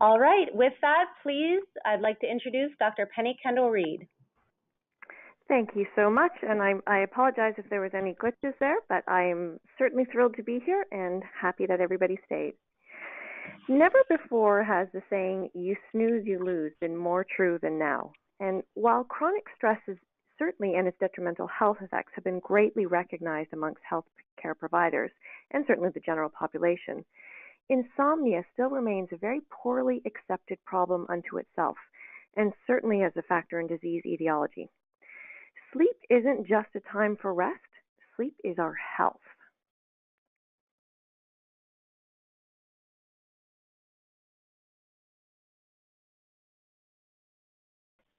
All right, with that, please, I'd like to introduce Dr. Penny Kendall-Reed. Thank you so much, and I apologize if there was any glitches there, but I am certainly thrilled to be here and happy that everybody stayed. Never before has the saying, "you snooze, you lose," been more true than now. And while chronic stress is certainly and its detrimental health effects have been greatly recognized amongst healthcare providers and certainly the general population, insomnia still remains a very poorly accepted problem unto itself, and certainly as a factor in disease etiology. Sleep isn't just a time for rest. Sleep is our health.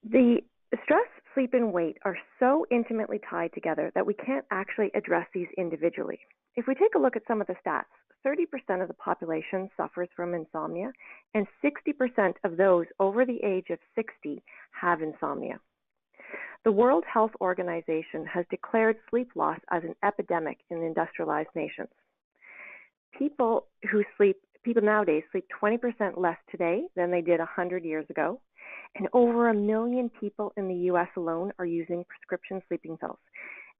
The stress, sleep, and weight are so intimately tied together that we can't actually address these individually. If we take a look at some of the stats, 30% of the population suffers from insomnia, and 60% of those over the age of 60 have insomnia. The World Health Organization has declared sleep loss as an epidemic in industrialized nations. People nowadays sleep 20% less today than they did 100 years ago, and over 1 million people in the US alone are using prescription sleeping pills.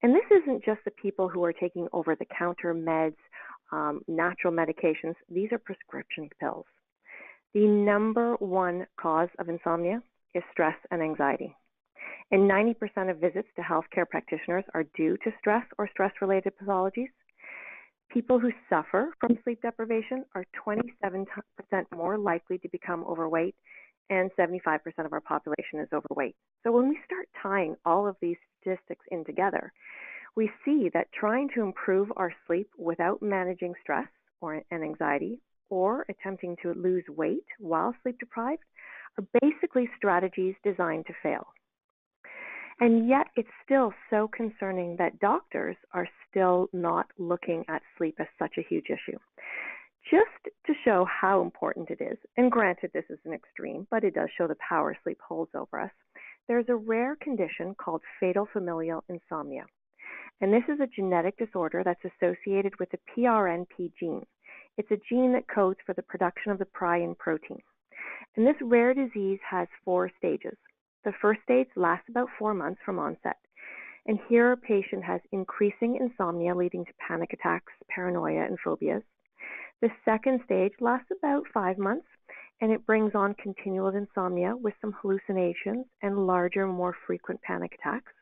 And this isn't just the people who are taking over-the-counter meds, natural medications. These are prescription pills. The number one cause of insomnia is stress and anxiety. And 90% of visits to healthcare practitioners are due to stress or stress-related pathologies. People who suffer from sleep deprivation are 27% more likely to become overweight, and 75% of our population is overweight. So when we start tying all of these statistics in together, we see that trying to improve our sleep without managing stress and anxiety or attempting to lose weight while sleep deprived are basically strategies designed to fail. And yet it's still so concerning that doctors are still not looking at sleep as such a huge issue. Just to show how important it is, and granted this is an extreme, but it does show the power sleep holds over us, there's a rare condition called fatal familial insomnia. And this is a genetic disorder that's associated with the PRNP gene. It's a gene that codes for the production of the prion protein. And this rare disease has 4 stages. The first stage lasts about 4 months from onset. And here a patient has increasing insomnia leading to panic attacks, paranoia, and phobias. The second stage lasts about 5 months, and it brings on continual insomnia with some hallucinations and larger, more frequent panic attacks.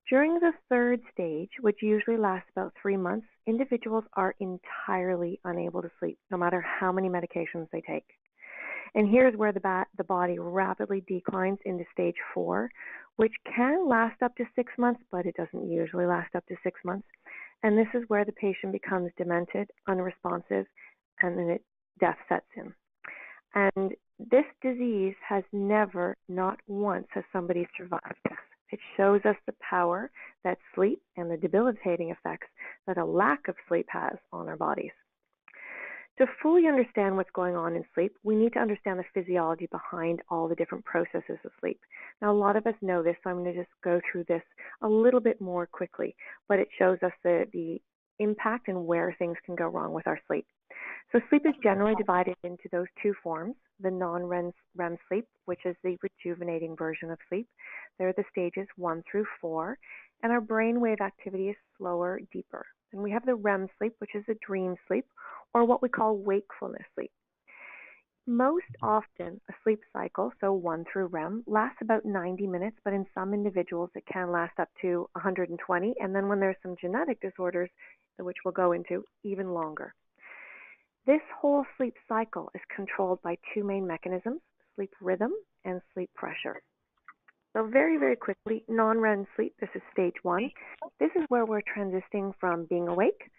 During the third stage, which usually lasts about 3 months, individuals are entirely unable to sleep, no matter how many medications they take. And here's where the body rapidly declines into stage 4, which can last up to 6 months, but it doesn't usually last up to 6 months. And this is where the patient becomes demented, unresponsive, and then death sets in. And this disease has never, not once, has somebody survived this. It shows us the power that sleep and the debilitating effects that a lack of sleep has on our bodies. To fully understand what's going on in sleep, we need to understand the physiology behind all the different processes of sleep. Now, a lot of us know this, so I'm going to just go through this a little bit more quickly, but it shows us the impact and where things can go wrong with our sleep. So sleep is generally divided into those 2 forms, the non-REM sleep, which is the rejuvenating version of sleep. They're the stages 1 through 4, and our brainwave activity is slower, deeper. And we have the REM sleep, which is a dream sleep, or what we call wakefulness sleep. Most often, a sleep cycle, so 1 through REM, lasts about 90 minutes, but in some individuals it can last up to 120, and then when there's some genetic disorders, which we'll go into, even longer. This whole sleep cycle is controlled by 2 main mechanisms, sleep rhythm and sleep pressure. So very, very quickly, non-REM sleep, this is stage 1. This is where we're transitioning from being awake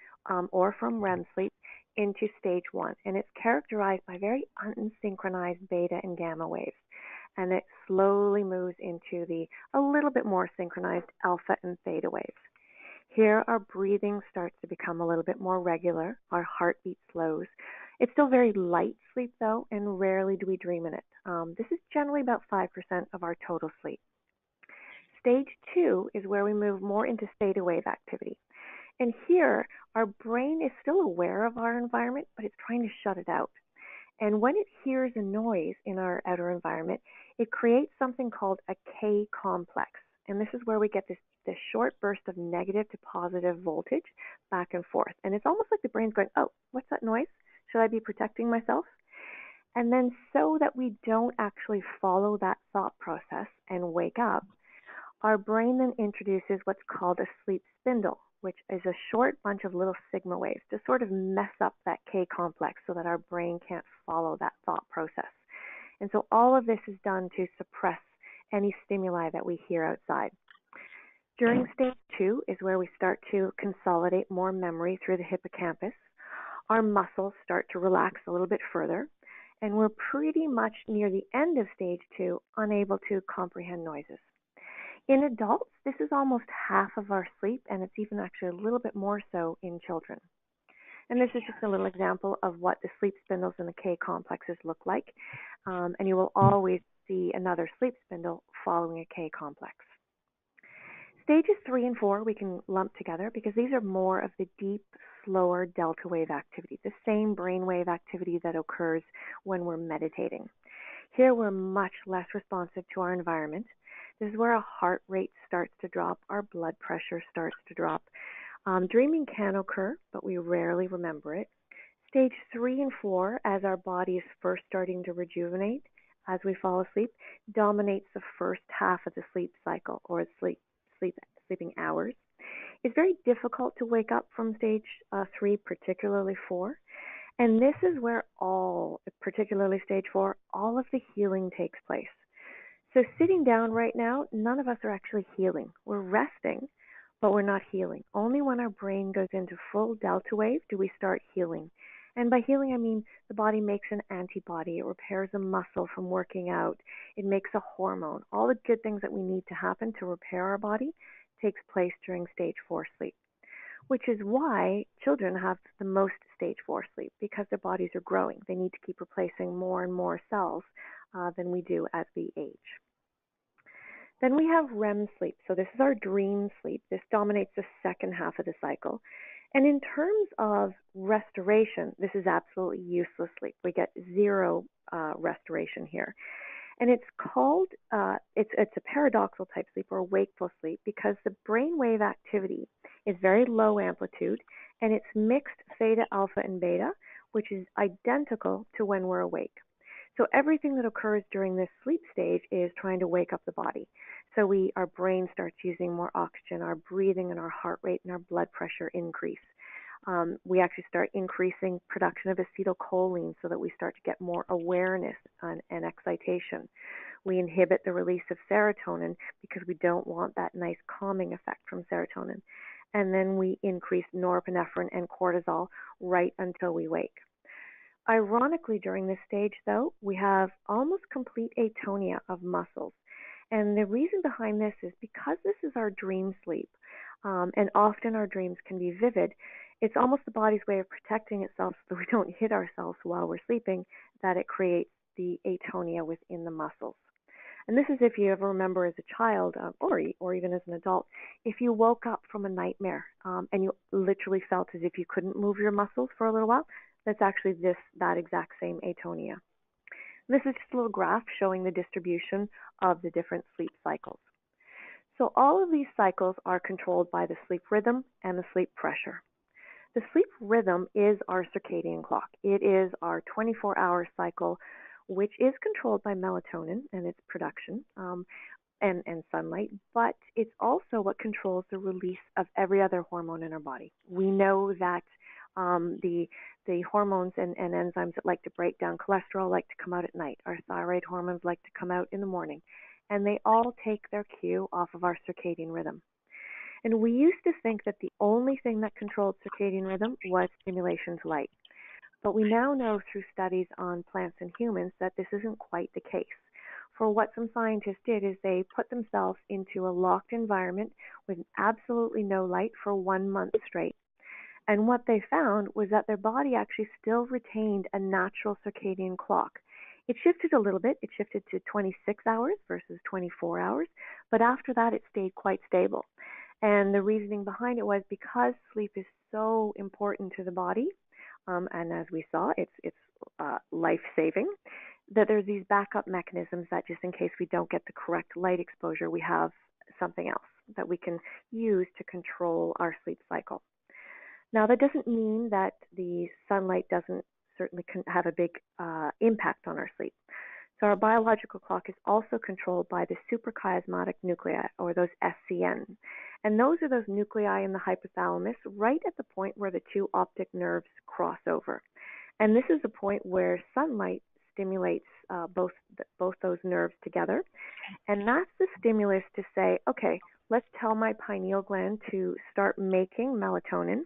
or from REM sleep into stage 1. And it's characterized by very unsynchronized beta and gamma waves. And it slowly moves into a little bit more synchronized alpha and theta waves. Here, our breathing starts to become a little bit more regular. Our heartbeat slows. It's still very light sleep, though, and rarely do we dream in it. This is generally about 5% of our total sleep. Stage 2 is where we move more into theta wave activity. And here, our brain is still aware of our environment, but it's trying to shut it out. And when it hears a noise in our outer environment, it creates something called a K complex. And this is where we get this short burst of negative to positive voltage back and forth. And it's almost like the brain's going, oh, what's that noise? Should I be protecting myself? And then so that we don't actually follow that thought process and wake up, our brain then introduces what's called a sleep spindle, which is a short bunch of little sigma waves to sort of mess up that K complex so that our brain can't follow that thought process. And so all of this is done to suppress any stimuli that we hear outside. During stage 2 is where we start to consolidate more memory through the hippocampus. Our muscles start to relax a little bit further, and we're pretty much near the end of stage 2, unable to comprehend noises. In adults, this is almost half of our sleep, and it's even actually a little bit more so in children. And this is just a little example of what the sleep spindles and the K complexes look like. And you will always see another sleep spindle following a K complex. Stages 3 and 4 we can lump together because these are more of the deep, slower delta wave activity, the same brainwave activity that occurs when we're meditating. Here we're much less responsive to our environment. This is where our heart rate starts to drop, our blood pressure starts to drop. Dreaming can occur, but we rarely remember it. Stage 3 and 4, as our body is first starting to rejuvenate as we fall asleep, dominates the first half of the sleep cycle, or sleeping hours. It's very difficult to wake up from stage 3, particularly 4. And this is where particularly stage 4, all of the healing takes place. So sitting down right now, none of us are actually healing. We're resting, but we're not healing. Only when our brain goes into full delta wave do we start healing. And by healing, I mean the body makes an antibody. It repairs a muscle from working out. It makes a hormone. All the good things that we need to happen to repair our body takes place during stage 4 sleep, which is why children have the most stage 4 sleep, because their bodies are growing. They need to keep replacing more and more cells than we do as we age. Then we have REM sleep. So this is our dream sleep. This dominates the second half of the cycle. And in terms of restoration, this is absolutely useless sleep. We get zero restoration here. And it's called, it's a paradoxical type sleep or wakeful sleep because the brainwave activity is very low amplitude and it's mixed theta, alpha, and beta, which is identical to when we're awake. So everything that occurs during this sleep stage is trying to wake up the body. So our brain starts using more oxygen, our breathing and our heart rate and our blood pressure increase. We actually start increasing production of acetylcholine so that we start to get more awareness and excitation. We inhibit the release of serotonin because we don't want that nice calming effect from serotonin. And then we increase norepinephrine and cortisol right until we wake. Ironically, during this stage, though, we have almost complete atonia of muscles. And the reason behind this is because this is our dream sleep, and often our dreams can be vivid, it's almost the body's way of protecting itself so that we don't hit ourselves while we're sleeping, that it creates the atonia within the muscles. And this is if you ever remember as a child, or even as an adult, if you woke up from a nightmare and you literally felt as if you couldn't move your muscles for a little while, that's actually that exact same atonia. This is just a little graph showing the distribution of the different sleep cycles. So all of these cycles are controlled by the sleep rhythm and the sleep pressure. The sleep rhythm is our circadian clock. It is our 24-hour cycle, which is controlled by melatonin and its production and sunlight, but it's also what controls the release of every other hormone in our body. We know that the hormones and enzymes that like to break down cholesterol like to come out at night. Our thyroid hormones like to come out in the morning. And they all take their cue off of our circadian rhythm. And we used to think that the only thing that controlled circadian rhythm was stimulation to light. But we now know through studies on plants and humans that this isn't quite the case. For what some scientists did is they put themselves into a locked environment with absolutely no light for 1 month straight. And what they found was that their body actually still retained a natural circadian clock. It shifted a little bit. It shifted to 26 hours versus 24 hours. But after that, it stayed quite stable. And the reasoning behind it was because sleep is so important to the body, and as we saw, it's life-saving, that there's these backup mechanisms that just in case we don't get the correct light exposure, we have something else that we can use to control our sleep cycle. Now, that doesn't mean that the sunlight doesn't certainly have a big impact on our sleep. So our biological clock is also controlled by the suprachiasmatic nuclei, or those SCN. And those are those nuclei in the hypothalamus right at the point where the two optic nerves cross over. And this is the point where sunlight stimulates both those nerves together. And that's the stimulus to say, okay, let's tell my pineal gland to start making melatonin.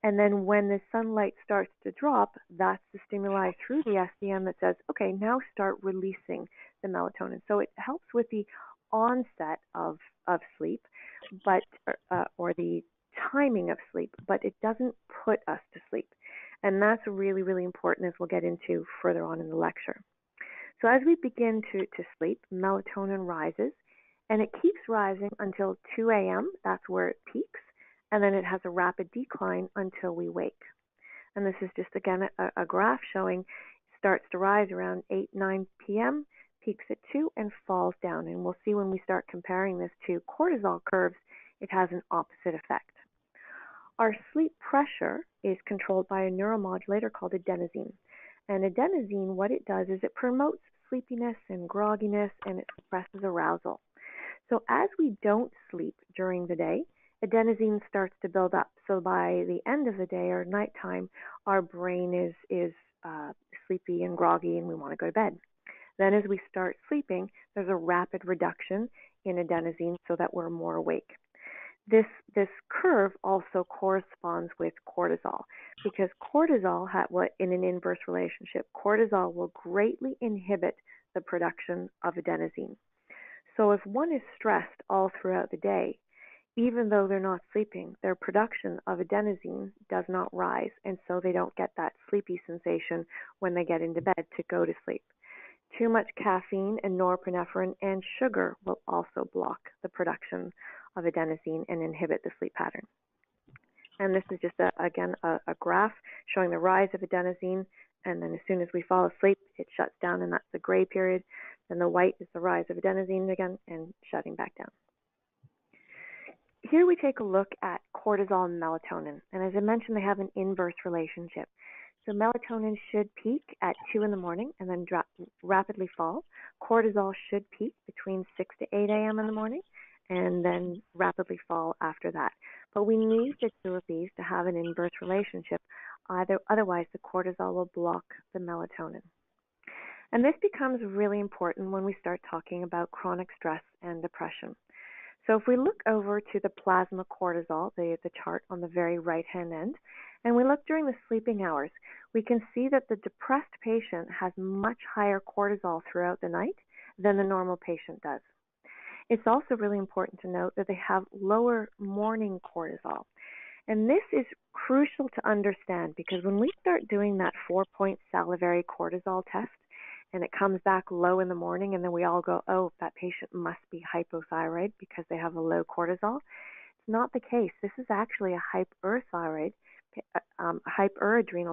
And then when the sunlight starts to drop, that's the stimuli through the SCN that says, okay, now start releasing the melatonin. So it helps with the onset of sleep, but or the timing of sleep, but it doesn't put us to sleep. And that's really, really important, as we'll get into further on in the lecture. So as we begin to sleep, melatonin rises, and it keeps rising until 2 a.m. That's where it peaks. And then it has a rapid decline until we wake. And this is just, again, a graph showing it starts to rise around 8, 9 p.m., peaks at 2, and falls down. And we'll see when we start comparing this to cortisol curves, it has an opposite effect. Our sleep pressure is controlled by a neuromodulator called adenosine. And adenosine, what it does is it promotes sleepiness and grogginess, and it suppresses arousal. So as we don't sleep during the day, adenosine starts to build up. So by the end of the day or nighttime, our brain is sleepy and groggy, and we want to go to bed. Then as we start sleeping, there's a rapid reduction in adenosine so that we're more awake. This curve also corresponds with cortisol, because cortisol, in an inverse relationship, cortisol will greatly inhibit the production of adenosine. So if one is stressed all throughout the day, even though they're not sleeping, their production of adenosine does not rise, and so they don't get that sleepy sensation when they get into bed to go to sleep. Too much caffeine and norepinephrine and sugar will also block the production of adenosine and inhibit the sleep pattern. And this is just, a graph showing the rise of adenosine, and then as soon as we fall asleep, it shuts down, and that's the gray period. Then the white is the rise of adenosine again and shutting back down. Here we take a look at cortisol and melatonin. And as I mentioned, they have an inverse relationship. So melatonin should peak at 2 in the morning and then rapidly fall. Cortisol should peak between 6 to 8 a.m. in the morning and then rapidly fall after that. But we need the two of these to have an inverse relationship. Otherwise, the cortisol will block the melatonin. And this becomes really important when we start talking about chronic stress and depression. So if we look over to the plasma cortisol, the chart on the very right-hand end, and we look during the sleeping hours, we can see that the depressed patient has much higher cortisol throughout the night than the normal patient does. It's also really important to note that they have lower morning cortisol. And this is crucial to understand, because when we start doing that 4-point salivary cortisol test, and it comes back low in the morning, and then we all go, oh, that patient must be hypothyroid because they have a low cortisol. It's not the case. This is actually a hyperadrenal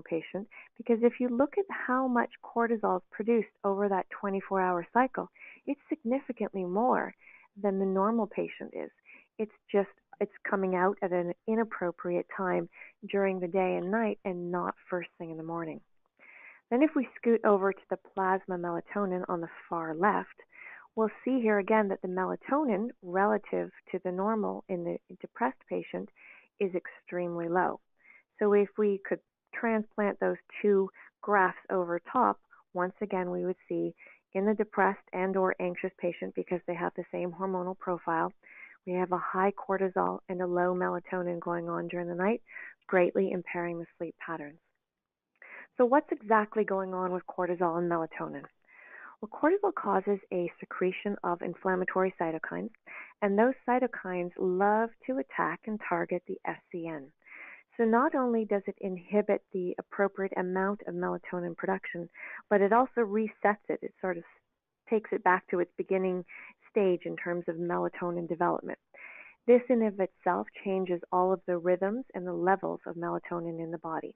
patient, because if you look at how much cortisol is produced over that 24-hour cycle, it's significantly more than the normal patient is. It's coming out at an inappropriate time during the day and night, and not first thing in the morning. Then if we scoot over to the plasma melatonin on the far left, we'll see here again that the melatonin relative to the normal in the depressed patient is extremely low. So if we could transplant those two graphs over top, once again we would see in the depressed and or anxious patient, because they have the same hormonal profile, we have a high cortisol and a low melatonin going on during the night, greatly impairing the sleep patterns. So what's exactly going on with cortisol and melatonin? Well, cortisol causes a secretion of inflammatory cytokines, and those cytokines love to attack and target the SCN. So not only does it inhibit the appropriate amount of melatonin production, but it also resets it. It sort of takes it back to its beginning stage in terms of melatonin development. This in of itself changes all of the rhythms and the levels of melatonin in the body.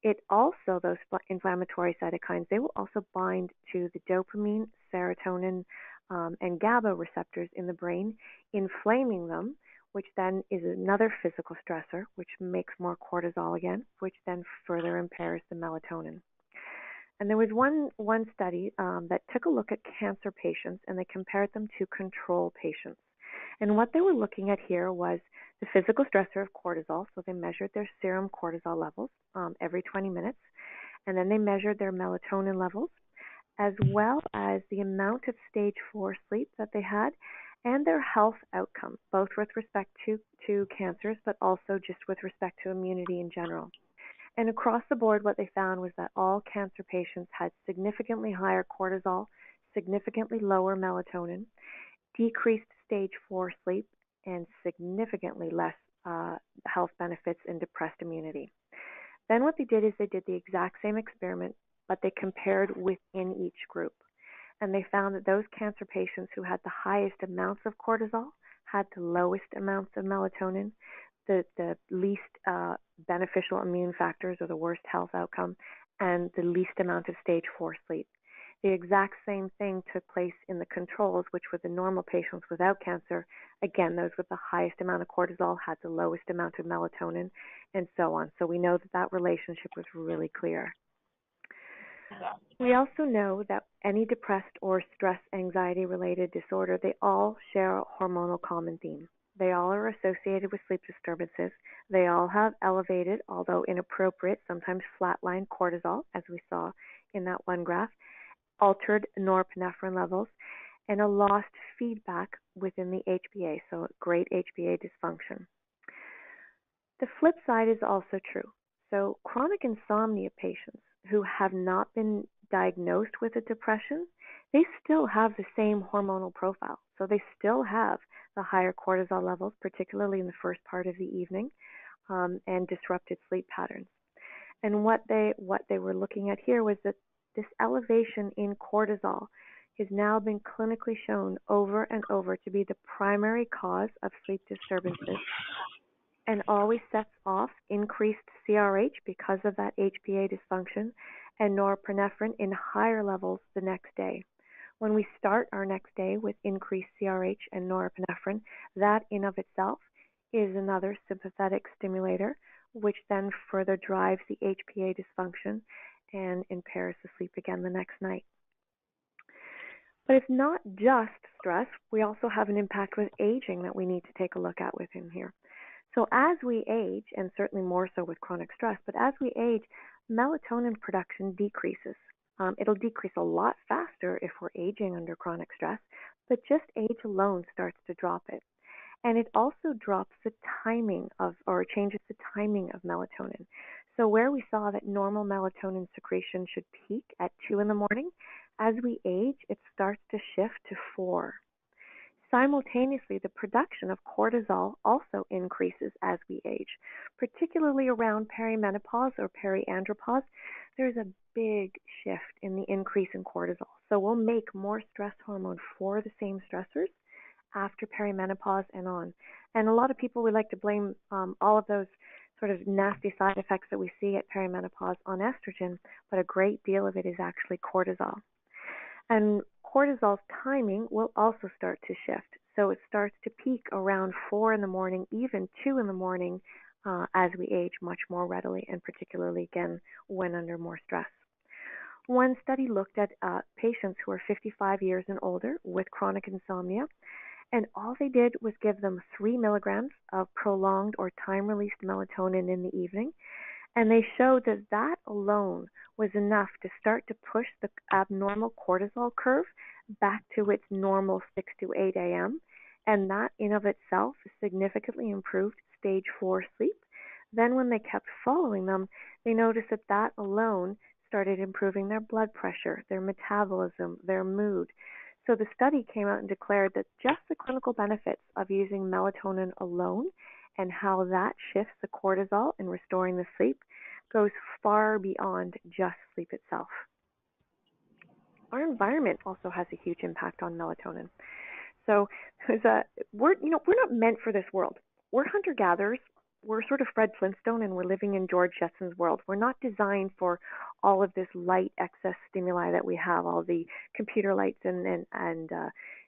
it also, those inflammatory cytokines, they will also bind to the dopamine, serotonin, and GABA receptors in the brain, inflaming them, which then is another physical stressor, which makes more cortisol again, which then further impairs the melatonin. And there was one study that took a look at cancer patients, and they compared them to control patients. And what they were looking at here was the physical stressor of cortisol. So they measured their serum cortisol levels every 20 minutes, and then they measured their melatonin levels, as well as the amount of stage 4 sleep that they had, and their health outcome, both with respect to cancers, but also just with respect to immunity in general. And across the board, what they found was that all cancer patients had significantly higher cortisol, significantly lower melatonin, decreased stage 4 sleep, and significantly less health benefits in depressed immunity. Then what they did is they did the exact same experiment, but they compared within each group. And they found that those cancer patients who had the highest amounts of cortisol had the lowest amounts of melatonin, the least beneficial immune factors or the worst health outcome, and the least amount of stage 4 sleep. The exact same thing took place in the controls, which were the normal patients without cancer. Again, those with the highest amount of cortisol had the lowest amount of melatonin, and so on. So we know that that relationship was really clear. We also know that any depressed or stress anxiety-related disorder, they all share a hormonal common theme. They all are associated with sleep disturbances. They all have elevated, although inappropriate, sometimes flatline cortisol, as we saw in that one graph, altered norepinephrine levels, and a lost feedback within the HPA, so great HPA dysfunction. The flip side is also true. So chronic insomnia patients who have not been diagnosed with a depression, they still have the same hormonal profile. So they still have the higher cortisol levels, particularly in the first part of the evening, and disrupted sleep patterns. And what they were looking at here was that this elevation in cortisol has now been clinically shown over and over to be the primary cause of sleep disturbances, and always sets off increased CRH because of that HPA dysfunction and norepinephrine in higher levels the next day. When we start our next day with increased CRH and norepinephrine, that in of itself is another sympathetic stimulator, which then further drives the HPA dysfunction and impairs the sleep again the next night. But it's not just stress. We also have an impact with aging that we need to take a look at within here. So as we age, and certainly more so with chronic stress, but as we age, melatonin production decreases. It'll decrease a lot faster if we're aging under chronic stress, but just age alone starts to drop it. And it also drops the timing of, or changes the timing of melatonin. So where we saw that normal melatonin secretion should peak at 2 in the morning, as we age, it starts to shift to 4. Simultaneously, the production of cortisol also increases as we age, particularly around perimenopause or periandropause. There's a big shift in the increase in cortisol. So we'll make more stress hormone for the same stressors after perimenopause and on. And a lot of people would like to blame all of those sort of nasty side effects that we see at perimenopause on estrogen, but a great deal of it is actually cortisol. And cortisol's timing will also start to shift. So it starts to peak around 4 in the morning, even 2 in the morning, as we age much more readily, and particularly, again, when under more stress. One study looked at patients who are 55 years and older with chronic insomnia, and all they did was give them 3 milligrams of prolonged or time-released melatonin in the evening, and they showed that that alone was enough to start to push the abnormal cortisol curve back to its normal 6 to 8 a.m., and that in of itself significantly improved stage 4 sleep. Then when they kept following them, they noticed that that alone started improving their blood pressure, their metabolism, their mood. So the study came out and declared that just the clinical benefits of using melatonin alone and how that shifts the cortisol in restoring the sleep goes far beyond just sleep itself. Our environment also has a huge impact on melatonin. So we're not meant for this world. We're hunter-gatherers. we're sort of Fred Flintstone and we're living in George Jetson's world. We're not designed for all of this light excess stimuli that we have, all the computer lights and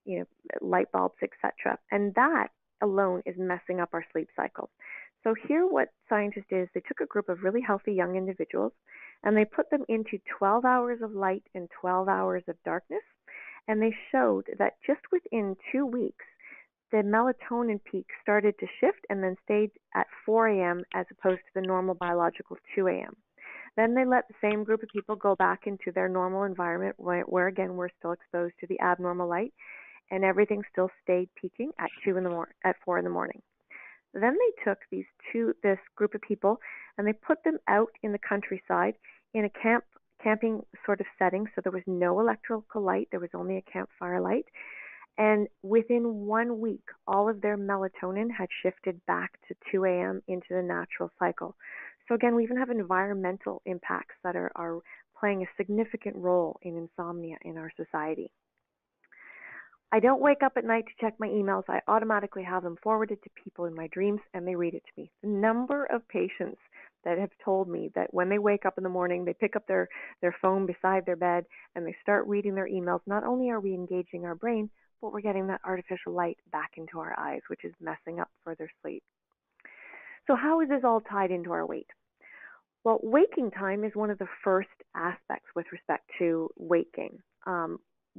you know, light bulbs, etc. And that alone is messing up our sleep cycle. So here what scientists did is they took a group of really healthy young individuals and they put them into 12 hours of light and 12 hours of darkness. And they showed that just within 2 weeks, the melatonin peak started to shift and then stayed at 4 a.m. as opposed to the normal biological 2 a.m. Then they let the same group of people go back into their normal environment where again, we're still exposed to the abnormal light and everything still stayed peaking at 4 in the morning. Then they took this group of people and they put them out in the countryside in a camping sort of setting. So there was no electrical light. There was only a campfire light. And within 1 week, all of their melatonin had shifted back to 2 a.m. into the natural cycle. So again, we even have environmental impacts that are playing a significant role in insomnia in our society. I don't wake up at night to check my emails. I automatically have them forwarded to people in my dreams and they read it to me. The number of patients that have told me that when they wake up in the morning, they pick up their phone beside their bed and they start reading their emails, not only are we engaging our brain, but we're getting that artificial light back into our eyes, which is messing up further sleep. So how is this all tied into our weight? Well, waking time is one of the first aspects with respect to weight gain.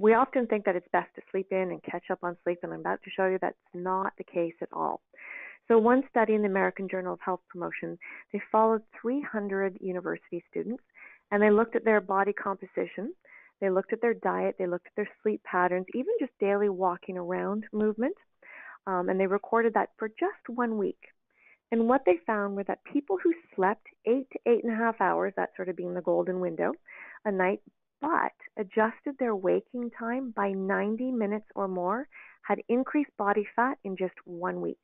We often think that it's best to sleep in and catch up on sleep, and I'm about to show you that's not the case at all. So one study in the American Journal of Health Promotion, they followed 300 university students, and they looked at their body composition, they looked at their diet, they looked at their sleep patterns, even just daily walking around movement, and they recorded that for just 1 week. And what they found were that people who slept 8 to 8.5 hours, that sort of being the golden window, a night, but adjusted their waking time by 90 minutes or more, had increased body fat in just 1 week.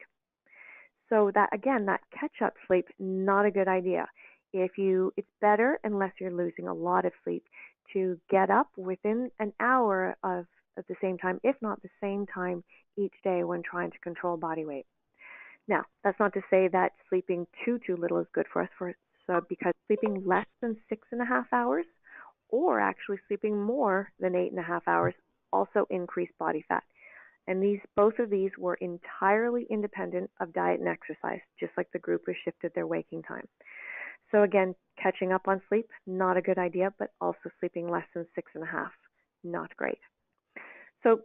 So that, again, that catch-up sleep, not a good idea. It's better, unless you're losing a lot of sleep, to get up within an hour of at the same time, if not the same time each day when trying to control body weight. Now, that's not to say that sleeping too little is good for us, because sleeping less than 6.5 hours or actually sleeping more than 8.5 hours also increase body fat. And both of these were entirely independent of diet and exercise, just like the group who shifted their waking time. So again, catching up on sleep, not a good idea, but also sleeping less than 6.5, not great. So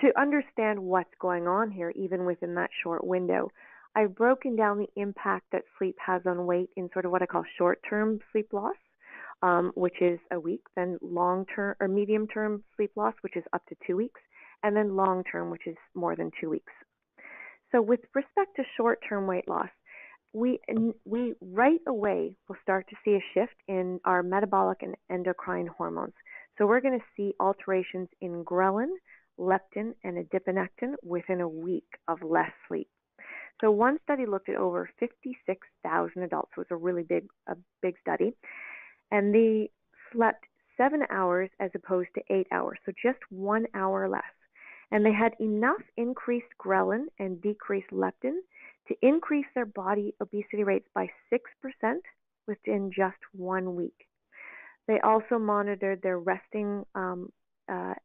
to understand what's going on here, even within that short window, I've broken down the impact that sleep has on weight in sort of what I call short-term sleep loss, which is a week, then long-term or medium-term sleep loss, which is up to 2 weeks, and then long-term, which is more than 2 weeks. So with respect to short-term weight loss, we right away will start to see a shift in our metabolic and endocrine hormones. So we're going to see alterations in ghrelin, leptin, and adiponectin within a week of less sleep. So one study looked at over 56,000 adults, so it's a really big study, and they slept 7 hours as opposed to 8 hours, so just 1 hour less. And they had enough increased ghrelin and decreased leptin to increase their body obesity rates by 6% within just 1 week. They also monitored their resting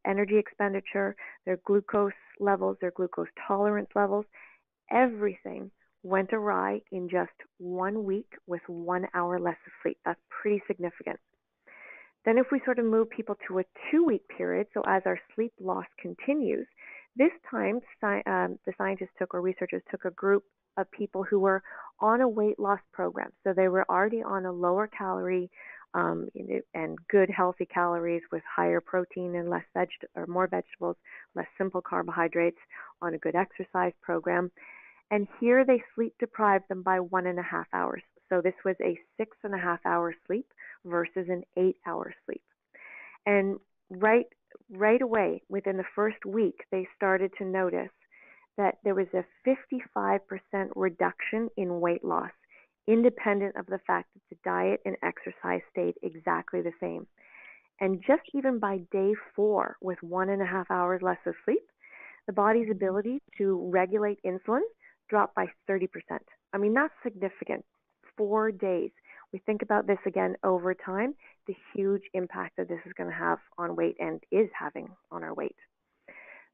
energy expenditure, their glucose levels, their glucose tolerance levels. Everything went awry in just 1 week with 1 hour less of sleep. That's pretty significant. Then if we sort of move people to a 2-week period, so as our sleep loss continues, this time the researchers took a group of people who were on a weight loss program. So they were already on a lower calorie and good healthy calories with higher protein and more vegetables, less simple carbohydrates, on a good exercise program. And here they sleep deprived them by 1.5 hours. So this was a 6.5 hour sleep versus an 8-hour sleep. And right away, within the first week, they started to notice that there was a 55% reduction in weight loss, independent of the fact that the diet and exercise stayed exactly the same. And just even by day 4, with 1.5 hours less of sleep, the body's ability to regulate insulin dropped by 30%. I mean, that's significant. 4 days. We think about this again over time, the huge impact that this is going to have on weight and is having on our weight.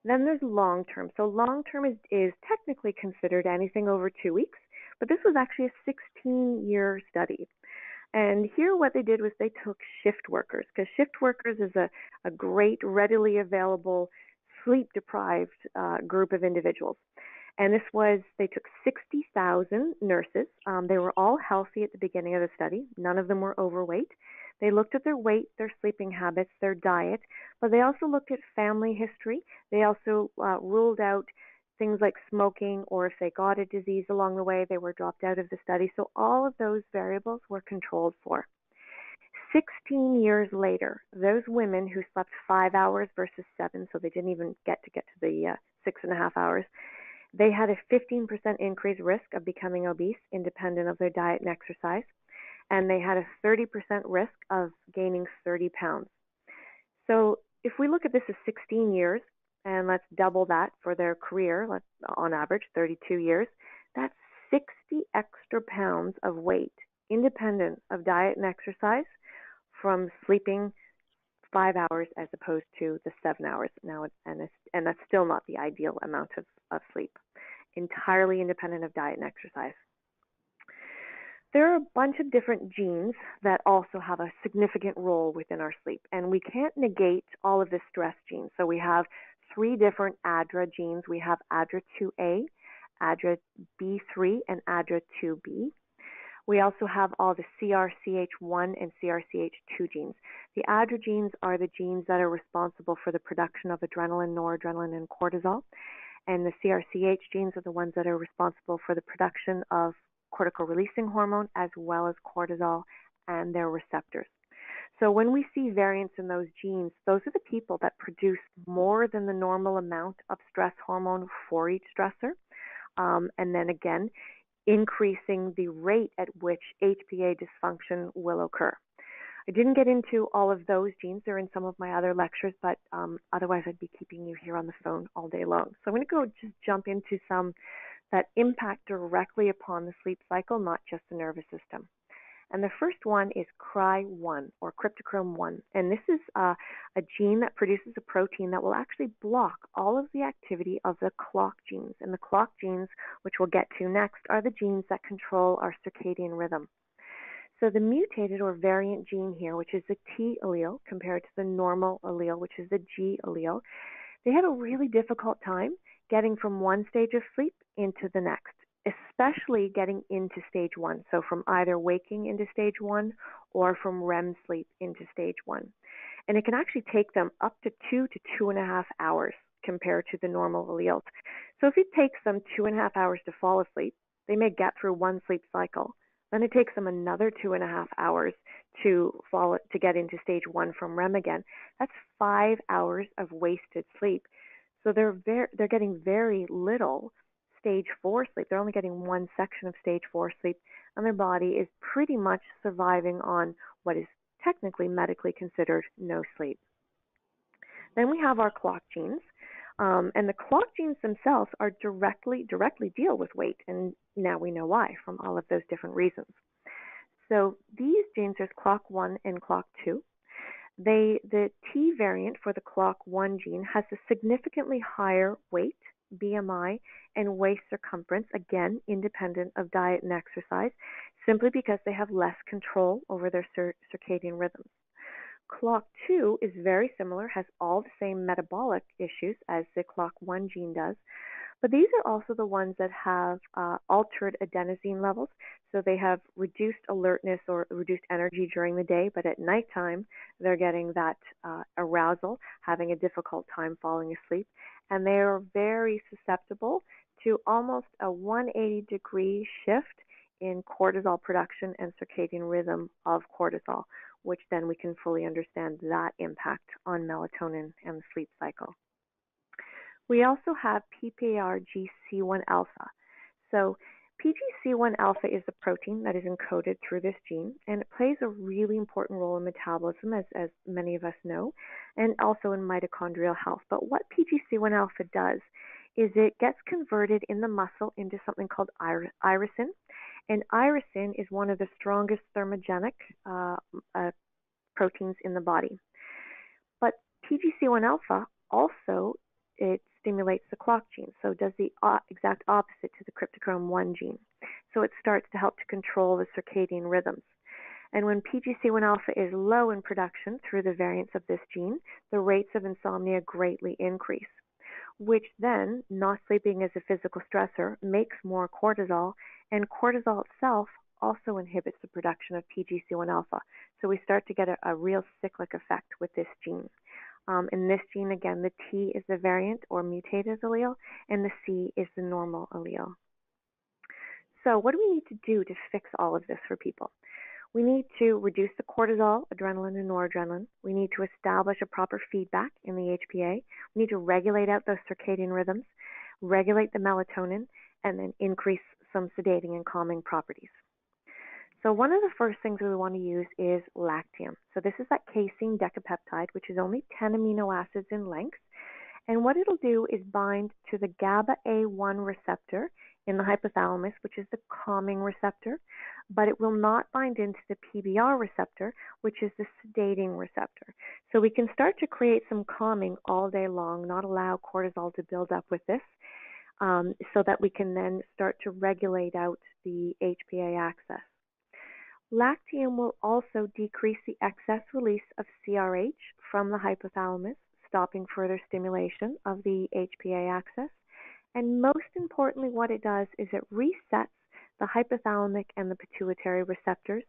Then there's long term. So long term is technically considered anything over 2 weeks, but this was actually a 16-year study. And here what they did was they took shift workers, because shift workers is a great, readily available, sleep-deprived group of individuals. And they took 60,000 nurses. They were all healthy at the beginning of the study. None of them were overweight. They looked at their weight, their sleeping habits, their diet, but they also looked at family history. They also ruled out things like smoking, or if they got a disease along the way, they were dropped out of the study. So all of those variables were controlled for. 16 years later, those women who slept 5 hours versus 7, so they didn't even get to the 6.5 hours, they had a 15% increased risk of becoming obese, independent of their diet and exercise, and they had a 30% risk of gaining 30 pounds. So if we look at this as 16 years, and let's double that for their career, on average 32 years, that's 60 extra pounds of weight, independent of diet and exercise, from sleeping 5 hours as opposed to the 7 hours now, and that's still not the ideal amount of sleep, entirely independent of diet and exercise. There are a bunch of different genes that also have a significant role within our sleep, and we can't negate all of the stress genes. So we have 3 different ADRA genes. We have ADRA2A, ADRA-B3, and ADRA2B. We also have all the CRCH1 and CRCH2 genes. The ADRA genes are the genes that are responsible for the production of adrenaline, noradrenaline, and cortisol. And the CRCH genes are the ones that are responsible for the production of cortical-releasing hormone as well as cortisol and their receptors. So when we see variants in those genes, those are the people that produce more than the normal amount of stress hormone for each stressor. And then again, increasing the rate at which HPA dysfunction will occur. I didn't get into all of those genes. They're in some of my other lectures, but otherwise I'd be keeping you here on the phone all day long. So I'm going to just jump into some that impact directly upon the sleep cycle, not just the nervous system. And the first one is CRY1, or cryptochrome 1. And this is a gene that produces a protein that will actually block all of the activity of the clock genes. And the clock genes, which we'll get to next, are the genes that control our circadian rhythm. So the mutated or variant gene here, which is the T allele compared to the normal allele, which is the G allele, they have a really difficult time getting from one stage of sleep into the next, especially getting into stage 1. So from either waking into stage 1 or from REM sleep into stage 1. And it can actually take them up to 2 to 2.5 hours compared to the normal alleles. So if it takes them 2.5 hours to fall asleep, they may get through one sleep cycle. Then it takes them another 2.5 hours to get into stage 1 from REM again. That's 5 hours of wasted sleep. So they're getting very little stage 4 sleep. They're only getting one section of stage 4 sleep, and their body is pretty much surviving on what is technically medically considered no sleep. Then we have our clock genes, and the clock genes themselves are directly deal with weight, and now we know why from all of those different reasons. So these genes, there's clock 1 and clock 2. The T variant for the clock 1 gene has a significantly higher weight, BMI, and waist circumference, again, independent of diet and exercise, simply because they have less control over their circadian rhythms. Clock 2 is very similar, has all the same metabolic issues as the clock 1 gene does, but these are also the ones that have altered adenosine levels, so they have reduced alertness or reduced energy during the day, but at nighttime they're getting that arousal, having a difficult time falling asleep, and they are very susceptible to almost a 180-degree shift in cortisol production and circadian rhythm of cortisol, which then we can fully understand that impact on melatonin and the sleep cycle. We also have PPARGC1 alpha. So PGC1 alpha is a protein that is encoded through this gene, and it plays a really important role in metabolism, as many of us know, and also in mitochondrial health. But what PGC1 alpha does is it gets converted in the muscle into something called irisin, And irisin is one of the strongest thermogenic proteins in the body. But PGC1 alpha also, it stimulates the clock gene, so it does the exact opposite to the cryptochrome 1 gene. So it starts to help to control the circadian rhythms. And when PGC1 alpha is low in production through the variants of this gene, the rates of insomnia greatly increase, which then, not sleeping as a physical stressor, makes more cortisol, and cortisol itself also inhibits the production of PGC1 alpha. So we start to get a real cyclic effect with this gene. In this gene, again, the T is the variant or mutated allele, and the C is the normal allele. So what do we need to do to fix all of this for people? We need to reduce the cortisol, adrenaline, and noradrenaline. We need to establish a proper feedback in the HPA. We need to regulate out those circadian rhythms, regulate the melatonin, and then increase some sedating and calming properties. So one of the first things we want to use is lactium. So this is that casein decapeptide, which is only 10 amino acids in length. And what it'll do is bind to the GABA A1 receptor in the hypothalamus, which is the calming receptor, but it will not bind into the PBR receptor, which is the sedating receptor. So we can start to create some calming all day long, not allow cortisol to build up with this, so that we can then start to regulate out the HPA axis. Lactium will also decrease the excess release of CRH from the hypothalamus, stopping further stimulation of the HPA axis. And most importantly, what it does is it resets the hypothalamic and the pituitary receptors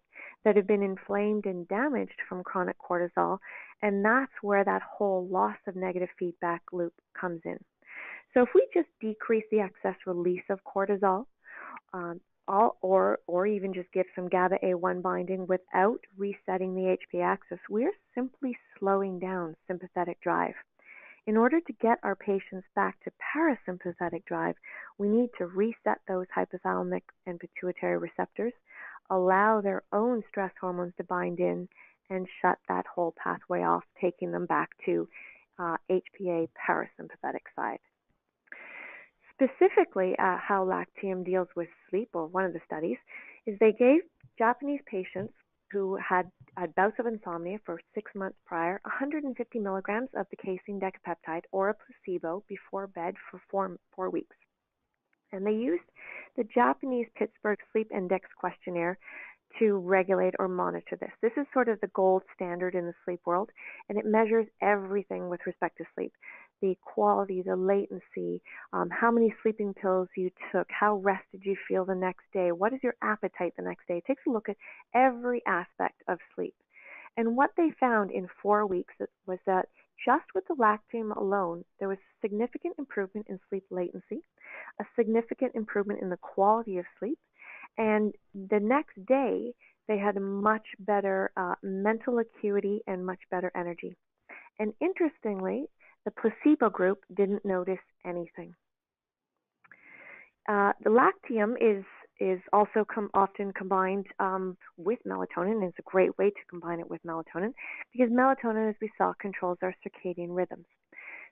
that have been inflamed and damaged from chronic cortisol, and that's where that whole loss of negative feedback loop comes in. So if we just decrease the excess release of cortisol, or even just give some GABA A1 binding without resetting the HPA axis, we're simply slowing down sympathetic drive. In order to get our patients back to parasympathetic drive, we need to reset those hypothalamic and pituitary receptors, allow their own stress hormones to bind in, and shut that whole pathway off, taking them back to HPA parasympathetic side. Specifically, how lactium deals with sleep, or one of the studies, is they gave Japanese patients who had bouts of insomnia for 6 months prior 150 milligrams of the casein decapeptide or a placebo before bed for 4 weeks. And they used the Japanese Pittsburgh Sleep Index questionnaire to regulate or monitor this. This is sort of the gold standard in the sleep world, and it measures everything with respect to sleep. The quality, the latency, how many sleeping pills you took, how rested you feel the next day, what is your appetite the next day. It takes a look at every aspect of sleep. And what they found in 4 weeks was that just with the lactium alone, there was significant improvement in sleep latency, a significant improvement in the quality of sleep, and the next day they had a much better mental acuity and much better energy. And interestingly, the placebo group didn't notice anything. The lactium is also often combined with melatonin. It's a great way to combine it with melatonin because melatonin, as we saw, controls our circadian rhythms.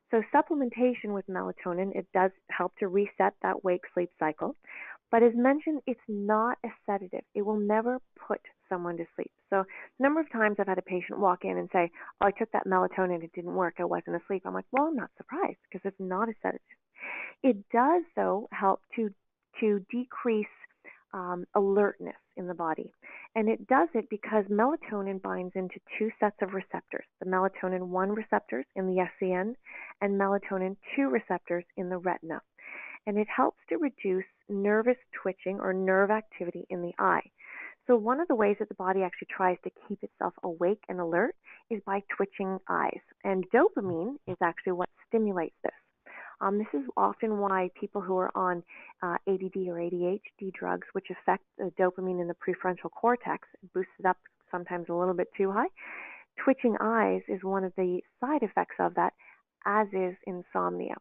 So supplementation with melatonin, it does help to reset that wake-sleep cycle. But as mentioned, it's not a sedative. It will never put someone to sleep. So a number of times I've had a patient walk in and say, oh, I took that melatonin, it didn't work, I wasn't asleep. I'm like, well, I'm not surprised because it's not a sedative. It does, though, help to decrease alertness in the body. And it does it because melatonin binds into 2 sets of receptors, the melatonin 1 receptors in the SCN and melatonin 2 receptors in the retina. And it helps to reduce nervous twitching or nerve activity in the eye. So one of the ways that the body actually tries to keep itself awake and alert is by twitching eyes. And dopamine is actually what stimulates this. This is often why people who are on ADD or ADHD drugs, which affect the dopamine in the prefrontal cortex, boost it up sometimes a little bit too high. Twitching eyes is one of the side effects of that, as is insomnia.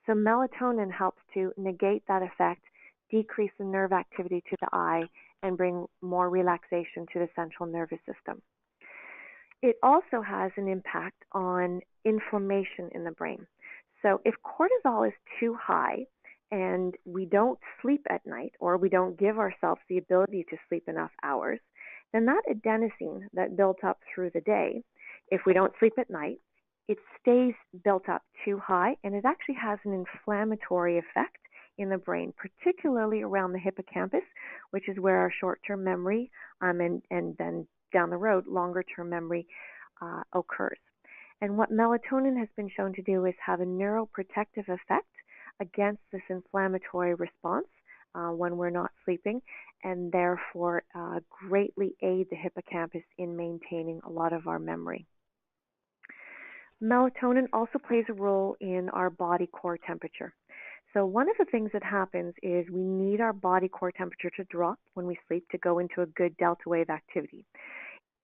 So melatonin helps to negate that effect, decrease the nerve activity to the eye, and bring more relaxation to the central nervous system. It also has an impact on inflammation in the brain. So if cortisol is too high, and we don't sleep at night, or we don't give ourselves the ability to sleep enough hours, then that adenosine that built up through the day, if we don't sleep at night, it stays built up too high, and it actually has an inflammatory effect in the brain, particularly around the hippocampus, which is where our short-term memory and then down the road, longer-term memory occurs. And what melatonin has been shown to do is have a neuroprotective effect against this inflammatory response when we're not sleeping, and therefore greatly aid the hippocampus in maintaining a lot of our memory. Melatonin also plays a role in our body core temperature. So one of the things that happens is we need our body core temperature to drop when we sleep to go into a good delta wave activity.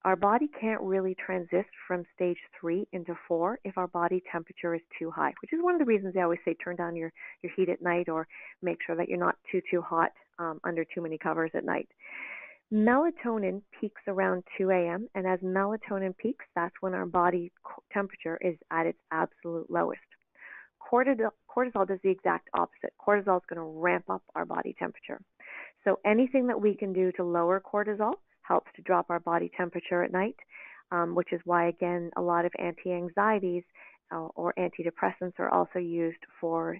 Our body can't really transit from stage 3 into 4 if our body temperature is too high, which is one of the reasons they always say turn down your heat at night, or make sure that you're not too hot under too many covers at night. Melatonin peaks around 2 a.m., and as melatonin peaks, that's when our body temperature is at its absolute lowest. Cortisol does the exact opposite. Cortisol is going to ramp up our body temperature. So anything that we can do to lower cortisol helps to drop our body temperature at night, which is why, again, a lot of anti-anxieties or antidepressants are also used for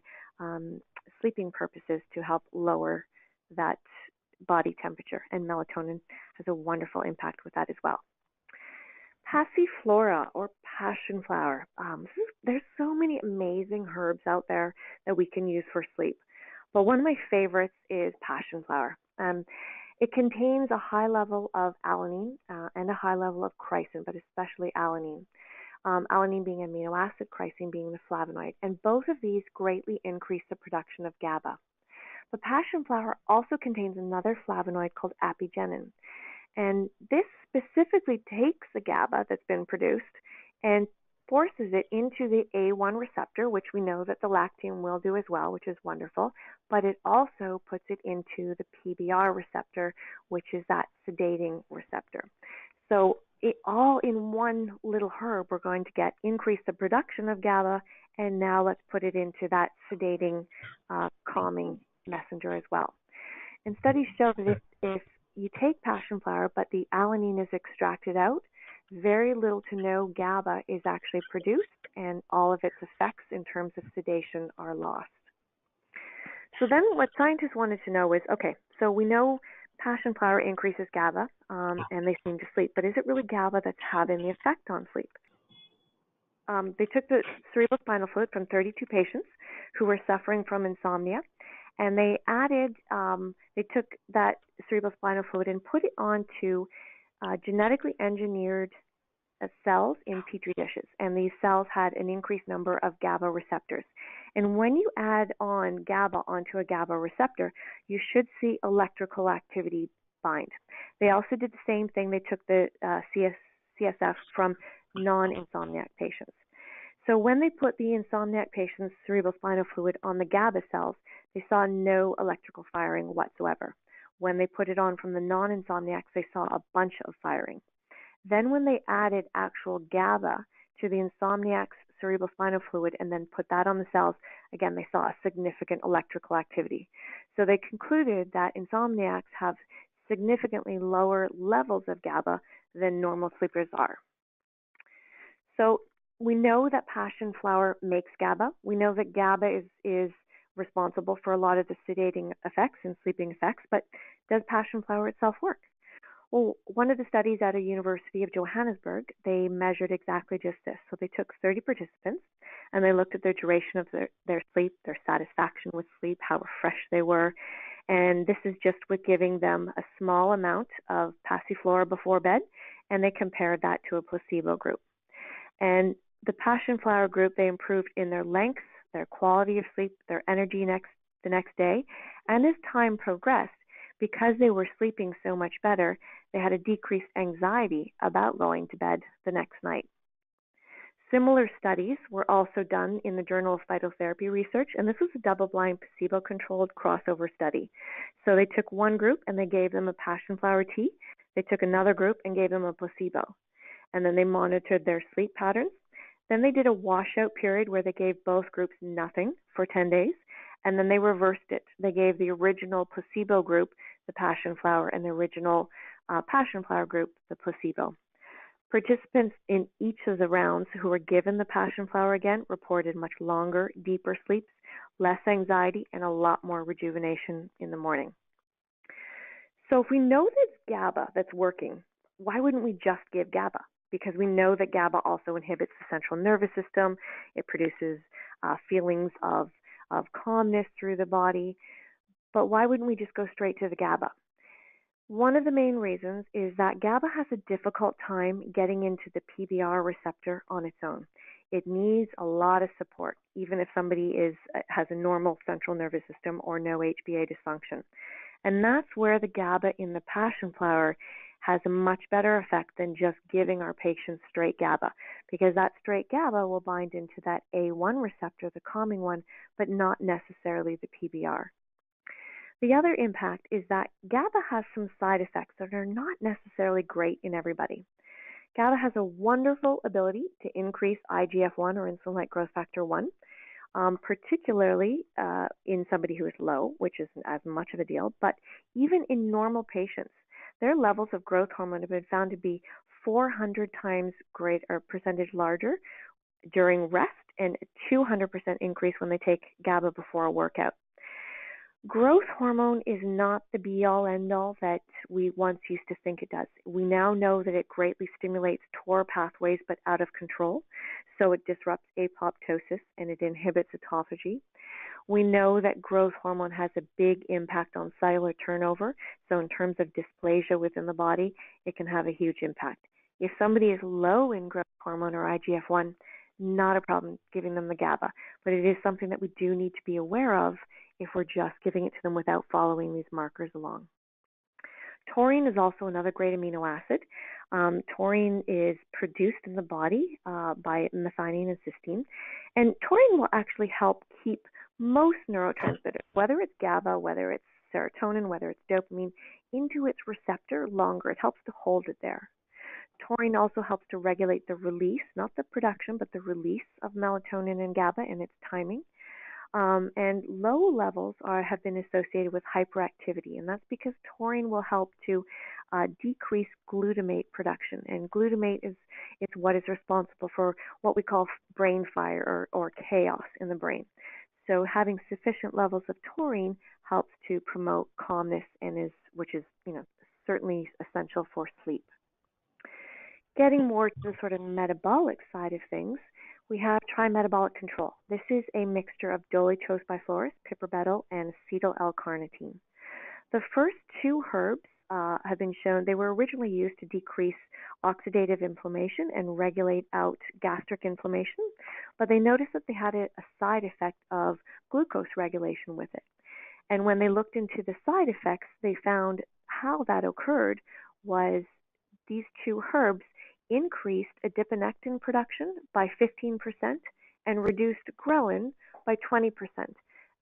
sleeping purposes to help lower that body temperature, and melatonin has a wonderful impact with that as well. Passiflora, or passion flower. There's so many amazing herbs out there that we can use for sleep, but one of my favorites is passion flower. It contains a high level of alanine and a high level of chrysin, but especially alanine. Alanine being an amino acid, chrysin being the flavonoid, and both of these greatly increase the production of GABA. But passion flower also contains another flavonoid called apigenin, and this specifically takes the GABA that's been produced and forces it into the A1 receptor, which we know that the lactate will do as well, which is wonderful, but it also puts it into the PBR receptor, which is that sedating receptor. So all in one little herb, we're going to increase the production of GABA, and now let's put it into that sedating, calming messenger as well. And studies show that if you take passion flower, but the alanine is extracted out, very little to no GABA is actually produced, and all of its effects in terms of sedation are lost. So then what scientists wanted to know is, okay, so we know passion flower increases GABA, and they seem to sleep, but is it really GABA that's having the effect on sleep? They took the cerebrospinal fluid from 32 patients who were suffering from insomnia, and they took that cerebrospinal fluid and put it onto genetically engineered cells in petri dishes, and these cells had an increased number of GABA receptors. And when you add on GABA onto a GABA receptor, you should see electrical activity bind. They also did the same thing. They took the CSF from non-insomniac patients. So when they put the insomniac patient's cerebrospinal fluid on the GABA cells, they saw no electrical firing whatsoever. When they put it on from the non-insomniacs, they saw a bunch of firing. Then when they added actual GABA to the insomniac's cerebrospinal fluid and then put that on the cells, again, they saw a significant electrical activity. So they concluded that insomniacs have significantly lower levels of GABA than normal sleepers are. So we know that passion flower makes GABA. We know that GABA is responsible for a lot of the sedating effects and sleeping effects, but does passion flower itself work? Well, one of the studies at a University of Johannesburg, they measured exactly just this. So they took 30 participants, and they looked at their duration of their sleep, their satisfaction with sleep, how refreshed they were. And this is just with giving them a small amount of passiflora before bed, and they compared that to a placebo group. And the passion flower group, they improved in their length, their quality of sleep, their energy the next day. And as time progressed, because they were sleeping so much better, they had a decreased anxiety about going to bed the next night. Similar studies were also done in the Journal of Phytotherapy Research, and this was a double-blind, placebo-controlled crossover study. So they took one group and they gave them a passion flower tea. They took another group and gave them a placebo. And then they monitored their sleep patterns. Then they did a washout period where they gave both groups nothing for 10 days. And then they reversed it. They gave the original placebo group the passion flower and the original passion flower group the placebo. Participants in each of the rounds who were given the passion flower again reported much longer, deeper sleeps, less anxiety, and a lot more rejuvenation in the morning. So if we know that it's GABA that's working, why wouldn't we just give GABA? Because we know that GABA also inhibits the central nervous system. It produces feelings of calmness through the body. But why wouldn't we just go straight to the GABA? One of the main reasons is that GABA has a difficult time getting into the PBR receptor on its own. It needs a lot of support, even if somebody has a normal central nervous system or no HPA dysfunction. And that's where the GABA in the passion flower has a much better effect than just giving our patients straight GABA, because that straight GABA will bind into that A1 receptor, the calming one, but not necessarily the PBR. The other impact is that GABA has some side effects that are not necessarily great in everybody. GABA has a wonderful ability to increase IGF-1 or insulin-like growth factor 1, particularly in somebody who is low, which isn't as much of a deal, but even in normal patients, their levels of growth hormone have been found to be 400 times greater or percentage larger during rest and 200% increase when they take GABA before a workout. Growth hormone is not the be-all, end-all that we once used to think it does. We now know that it greatly stimulates TOR pathways, but out of control. So it disrupts apoptosis and it inhibits autophagy. We know that growth hormone has a big impact on cellular turnover. So in terms of dysplasia within the body, it can have a huge impact. If somebody is low in growth hormone or IGF-1, not a problem giving them the GABA, but it is something that we do need to be aware of if we're just giving it to them without following these markers along. Taurine is also another great amino acid. Taurine is produced in the body by methionine and cysteine, and taurine will actually help keep most neurotransmitters, whether it's GABA, whether it's serotonin, whether it's dopamine, into its receptor longer. It helps to hold it there. Taurine also helps to regulate the release, not the production, but the release of melatonin and GABA and its timing. And low levels have been associated with hyperactivity, and that's because taurine will help to decrease glutamate production. And glutamate is what is responsible for what we call brain fire or chaos in the brain. So having sufficient levels of taurine helps to promote calmness which is certainly essential for sleep. Getting more to the sort of metabolic side of things, we have trimetabolic control. This is a mixture of dolichos biflorus, piperbetyl, and acetyl L-carnitine. The first two herbs have been shown, they were originally used to decrease oxidative inflammation and regulate out gastric inflammation, but they noticed that they had a side effect of glucose regulation with it. And when they looked into the side effects, they found how that occurred was these two herbs increased adiponectin production by 15% and reduced ghrelin by 20%.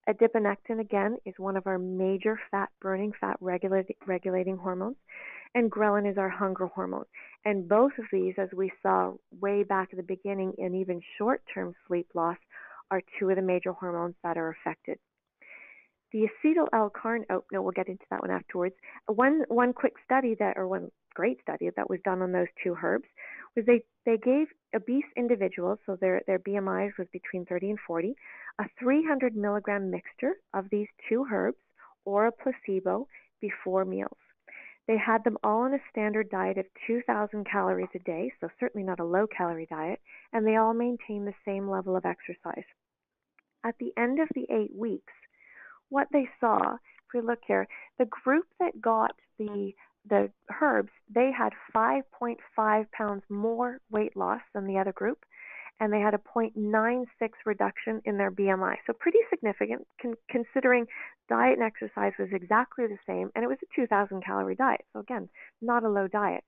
Adiponectin, again, is one of our major fat-burning, fat-regulating hormones, and ghrelin is our hunger hormone. And both of these, as we saw way back at the beginning in even short-term sleep loss, are two of the major hormones that are affected. The acetyl L-carnitine, we'll get into that one afterwards. One quick study one great study that was done on those two herbs was they gave obese individuals, so their BMIs was between 30 and 40, a 300 milligram mixture of these two herbs or a placebo before meals. They had them all on a standard diet of 2,000 calories a day, so certainly not a low-calorie diet, and they all maintained the same level of exercise. At the end of the 8 weeks, what they saw, if we look here, the group that got the herbs, they had 5.5 pounds more weight loss than the other group, and they had a 0.96 reduction in their BMI. So pretty significant considering diet and exercise was exactly the same, and it was a 2,000 calorie diet. So again, not a low diet.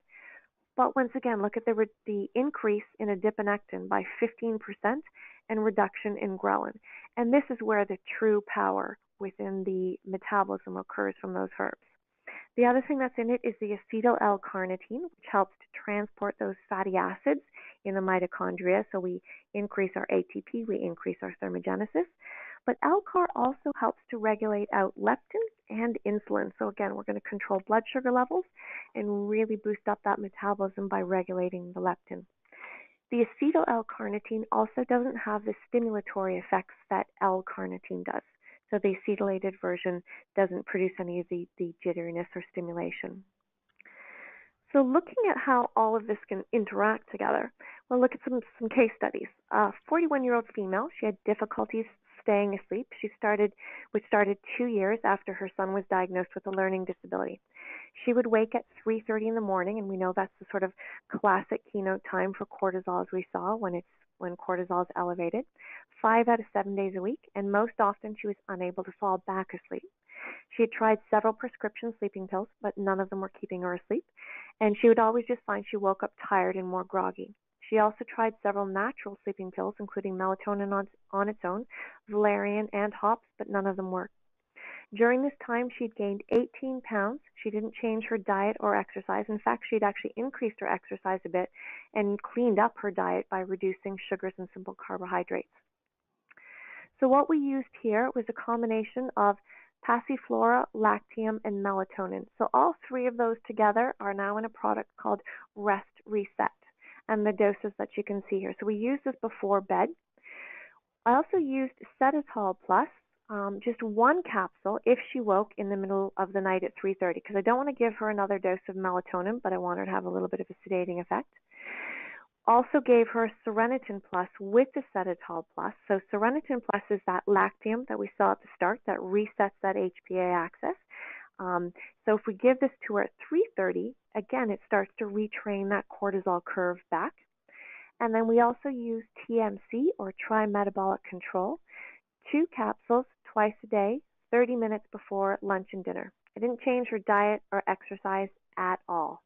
But once again, look at the increase in adiponectin by 15% and reduction in ghrelin. And this is where the true power within the metabolism occurs from those herbs. The other thing that's in it is the acetyl L-carnitine, which helps to transport those fatty acids in the mitochondria, so we increase our ATP, we increase our thermogenesis. But LCAR also helps to regulate out leptin and insulin. So again, we're going to control blood sugar levels and really boost up that metabolism by regulating the leptin. The acetyl L-carnitine also doesn't have the stimulatory effects that L-carnitine does. So the acetylated version doesn't produce any of the jitteriness or stimulation. So looking at how all of this can interact together, we'll look at some case studies. A 41-year-old female, she had difficulties staying asleep. Which started 2 years after her son was diagnosed with a learning disability. She would wake at 3:30 in the morning, and we know that's the sort of classic keynote time for cortisol, as we saw when cortisol is elevated, 5 out of 7 days a week, and most often she was unable to fall back asleep. She had tried several prescription sleeping pills, but none of them were keeping her asleep, and she would always just find she woke up tired and more groggy. She also tried several natural sleeping pills, including melatonin on its own, valerian, and hops, but none of them worked. During this time, she'd gained 18 pounds. She didn't change her diet or exercise. In fact, she'd actually increased her exercise a bit and cleaned up her diet by reducing sugars and simple carbohydrates. So what we used here was a combination of passiflora, lactium, and melatonin. So all three of those together are now in a product called Rest Reset, and the doses that you can see here. So we used this before bed. I also used Setitol Plus, just one capsule if she woke in the middle of the night at 3:30, because I don't want to give her another dose of melatonin, but I want her to have a little bit of a sedating effect. Also gave her Seronitin Plus with the Setitol Plus. So Seronitin Plus is that lactium that we saw at the start that resets that HPA axis. So if we give this to her at 3:30, again, it starts to retrain that cortisol curve back. And then we also use TMC, or tri-metabolic control, 2 capsules twice a day, 30 minutes before lunch and dinner. I didn't change her diet or exercise at all.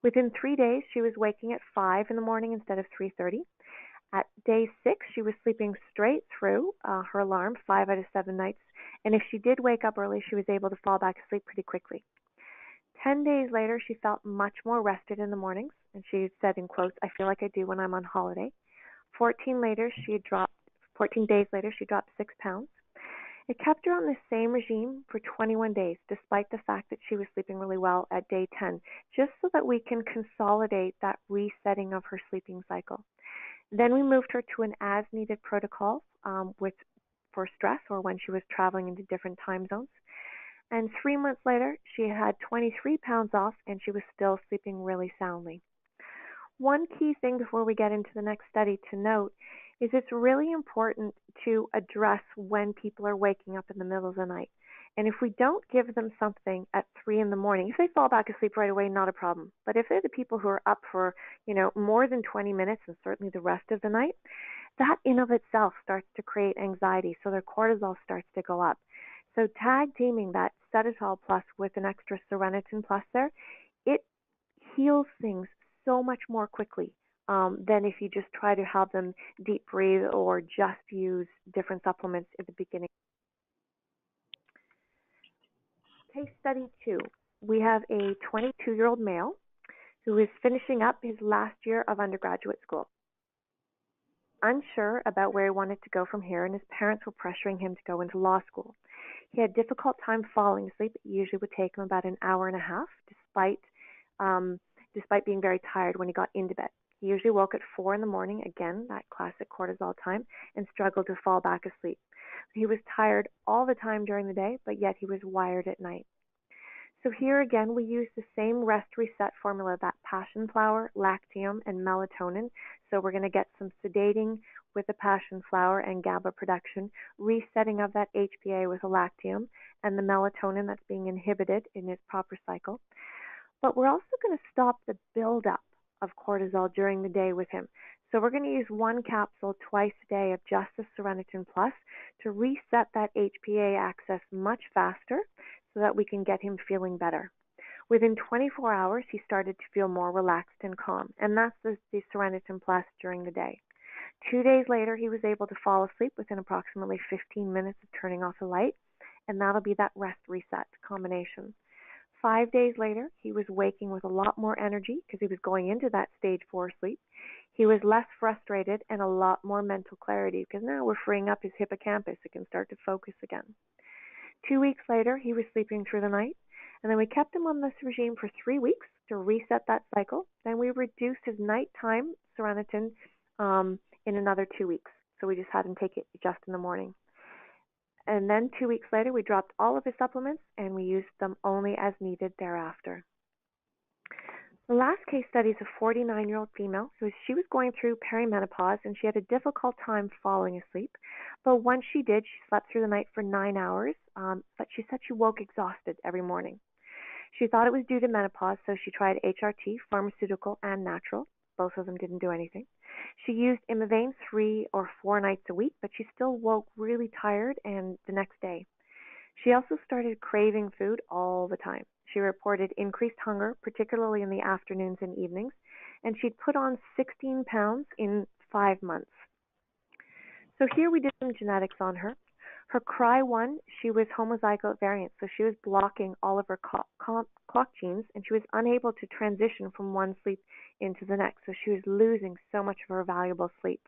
Within 3 days, she was waking at 5 in the morning instead of 3:30. At day 6, she was sleeping straight through her alarm 5 out of 7 nights. And if she did wake up early, she was able to fall back asleep pretty quickly. 10 days later, she felt much more rested in the mornings, and she said in quotes, "I feel like I do when I'm on holiday." 14 days later, she dropped 6 pounds. It kept her on the same regime for 21 days, despite the fact that she was sleeping really well at day 10, just so that we can consolidate that resetting of her sleeping cycle. Then we moved her to an as-needed protocol for stress, or when she was traveling into different time zones. And 3 months later, she had 23 pounds off, and she was still sleeping really soundly. One key thing before we get into the next study to note is it's really important to address when people are waking up in the middle of the night. And if we don't give them something at 3 in the morning, if they fall back asleep right away, not a problem. But if they're the people who are up for, more than 20 minutes and certainly the rest of the night, that in of itself starts to create anxiety. So their cortisol starts to go up. So tag teaming that Setitol Plus with an extra Seronitin Plus there, it heals things so much more quickly than if you just try to have them deep breathe or just use different supplements at the beginning. Case study 2. We have a 22-year-old male who is finishing up his last year of undergraduate school. Unsure about where he wanted to go from here, and his parents were pressuring him to go into law school. He had a difficult time falling asleep. It usually would take him about an hour and a half, despite being very tired when he got into bed. He usually woke at 4 in the morning, again, that classic cortisol time, and struggled to fall back asleep. He was tired all the time during the day, but yet he was wired at night. So here again, we use the same Rest Reset formula, that passion flower, lactium, and melatonin. So we're going to get some sedating with the passion flower and GABA production, resetting of that HPA with a lactium, and the melatonin that's being inhibited in its proper cycle. But we're also going to stop the buildup of cortisol during the day with him. So we're going to use 1 capsule twice a day of just the Seronitin Plus to reset that HPA axis much faster so that we can get him feeling better. Within 24 hours, he started to feel more relaxed and calm, and that's the Seronitin Plus during the day. 2 days later, he was able to fall asleep within approximately 15 minutes of turning off the light, and that'll be that Rest Reset combination. 5 days later, he was waking with a lot more energy because he was going into that stage 4 sleep. He was less frustrated and a lot more mental clarity because now we're freeing up his hippocampus. It can start to focus again. 2 weeks later, he was sleeping through the night, and then we kept him on this regime for 3 weeks to reset that cycle. Then we reduced his nighttime serotonin in another 2 weeks. So we just had him take it just in the morning. And then 2 weeks later, we dropped all of his supplements and we used them only as needed thereafter. The last case study is a 49-year-old female. So she was going through perimenopause and she had a difficult time falling asleep. But once she did, she slept through the night for 9 hours, but she said she woke exhausted every morning. She thought it was due to menopause, so she tried HRT, pharmaceutical, and natural. Both of them didn't do anything. She used Imivane 3 or 4 nights a week, but she still woke really tired and the next day. She also started craving food all the time. She reported increased hunger, particularly in the afternoons and evenings, and she'd put on 16 pounds in 5 months. So here we did some genetics on her. Her CRY1, she was homozygote variant, so she was blocking all of her clock genes, and she was unable to transition from one sleep into the next, so she was losing so much of her valuable sleep.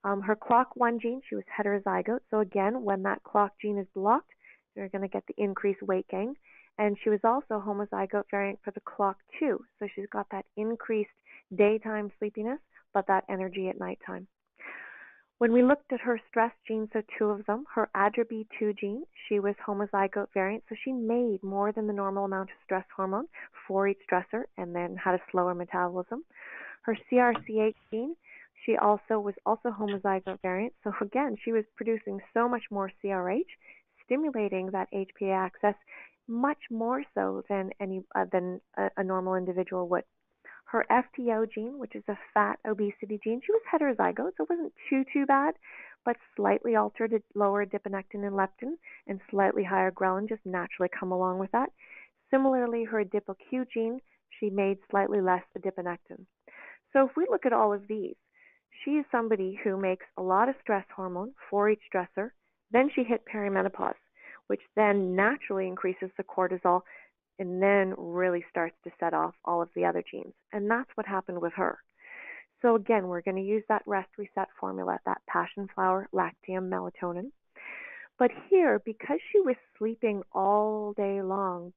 Her CLOCK1 gene, she was heterozygote, so again, when that clock gene is blocked, you're going to get the increased weight gain. And she was also homozygote variant for the CLOCK2, so she's got that increased daytime sleepiness, but that energy at nighttime. When we looked at her stress genes, so 2 of them, her ADRA-B2 gene, she was homozygote variant, so she made more than the normal amount of stress hormone for each stressor and then had a slower metabolism. Her CRCH gene, she was also homozygote variant, so again, she was producing so much more CRH, stimulating that HPA axis much more so than a normal individual would. Her FTO gene, which is a fat obesity gene, she was heterozygote, so it wasn't too bad, but slightly altered, lower adiponectin and leptin, and slightly higher ghrelin just naturally come along with that. Similarly, her AdipoQ gene, she made slightly less adiponectin. So if we look at all of these, she is somebody who makes a lot of stress hormone for each stressor. Then she hit perimenopause, which then naturally increases the cortisol and then really starts to set off all of the other genes. And that's what happened with her. So again, we're going to use that rest reset formula, that passion flower, lactium, melatonin. But here, because she was sleeping all day long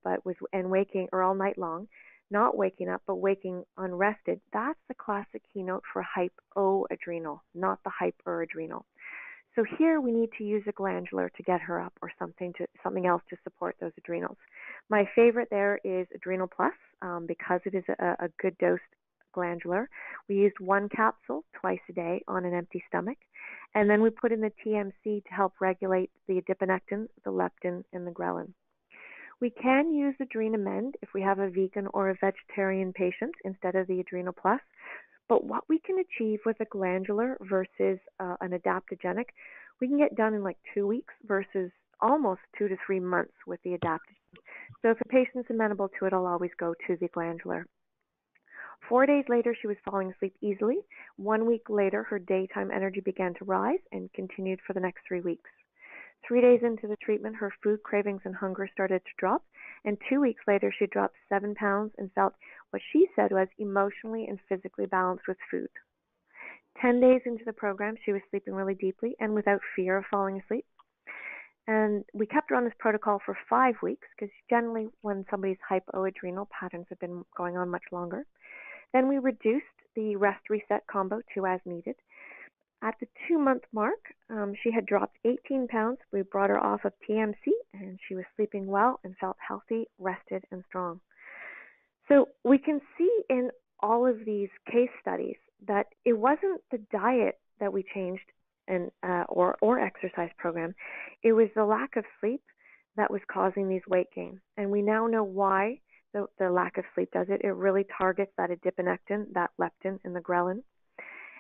and waking, or all night long, not waking up, but waking unrested, that's the classic keynote for hypoadrenal, not the hyperadrenal. So here we need to use a glandular to get her up, or something else to support those adrenals. My favorite there is Adrenal Plus, because it is a good dose glandular. We used 1 capsule twice a day on an empty stomach, and then we put in the TMC to help regulate the adiponectin, the leptin, and the ghrelin. We can use Adrenamend if we have a vegan or a vegetarian patient instead of the Adrenal Plus. But what we can achieve with a glandular versus an adaptogenic, we can get done in like 2 weeks versus almost 2 to 3 months with the adaptogen. So if a patient's amenable to it, I'll always go to the glandular. 4 days later, she was falling asleep easily. 1 week later, her daytime energy began to rise and continued for the next 3 weeks. 3 days into the treatment, her food cravings and hunger started to drop, and 2 weeks later, she dropped 7 pounds and felt what she said was emotionally and physically balanced with food. 10 days into the program, she was sleeping really deeply and without fear of falling asleep. And we kept her on this protocol for 5 weeks, because generally when somebody's hypoadrenal, patterns have been going on much longer. Then we reduced the rest reset combo to as needed. At the 2-month mark, she had dropped 18 pounds. We brought her off of TMC, and she was sleeping well and felt healthy, rested, and strong. So we can see in all of these case studies that it wasn't the diet that we changed or exercise program. It was the lack of sleep that was causing these weight gain. And we now know why the lack of sleep does it. It really targets that adiponectin, that leptin, and the ghrelin.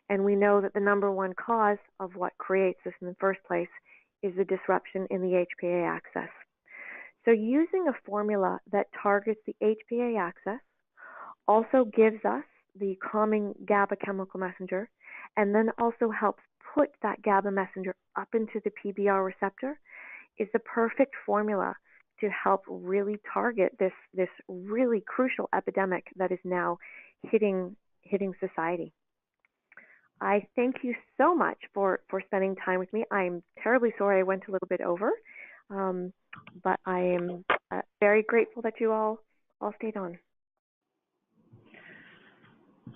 And we know that the number one cause of what creates this in the first place is the disruption in the HPA axis. So using a formula that targets the HPA axis also gives us the calming GABA chemical messenger, and then also helps put that GABA messenger up into the PBR receptor, is the perfect formula to help really target this really crucial epidemic that is now hitting society. I thank you so much for spending time with me. I'm terribly sorry I went a little bit over, but I am very grateful that you all stayed on.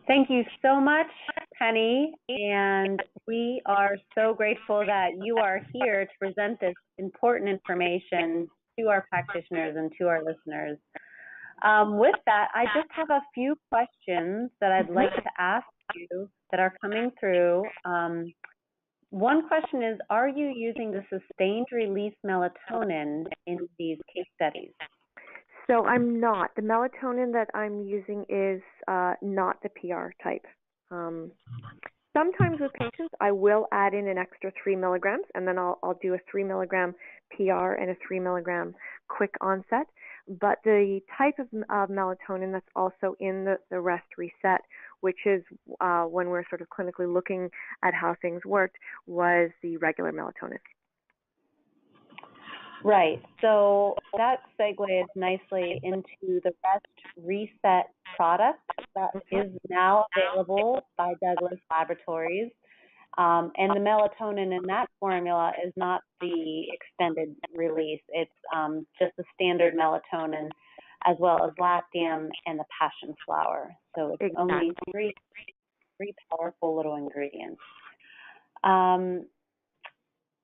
Thank you so much, Penny, and we are so grateful that you are here to present this important information to our practitioners and to our listeners. With that, I just have a few questions that I'd like to ask you that are coming through. One question is, are you using the sustained release melatonin in these case studies? So I'm not. The melatonin that I'm using is not the PR type. Sometimes with patients, I will add in an extra 3 milligrams, and then I'll do a 3 milligram PR and a 3 milligram quick onset. But the type of melatonin that's also in the rest reset, which is when we're sort of clinically looking at how things worked, was the regular melatonin. Right. So that segues nicely into the rest reset product that is now available by Douglas Laboratories. And the melatonin in that formula is not the extended release. It's just the standard melatonin, as well as lactium and the passion flower. So it's only three powerful little ingredients.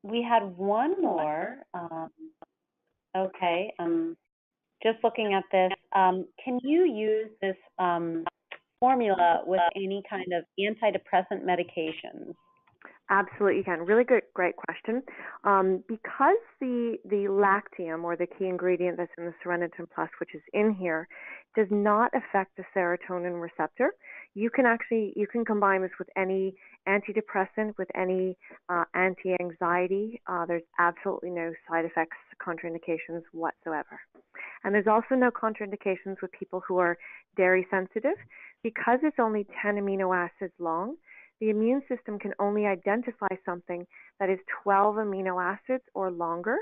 We had one more. Okay, just looking at this. Can you use this formula with any kind of antidepressant medications? Absolutely, you can. Really good, great question. Because the lactium, or the key ingredient that's in the Sereniten Plus, which is in here, does not affect the serotonin receptor, you can combine this with any antidepressant, with any anti-anxiety. There's absolutely no side effects, contraindications whatsoever. And there's also no contraindications with people who are dairy sensitive. Because it's only 10 amino acids long, the immune system can only identify something that is 12 amino acids or longer.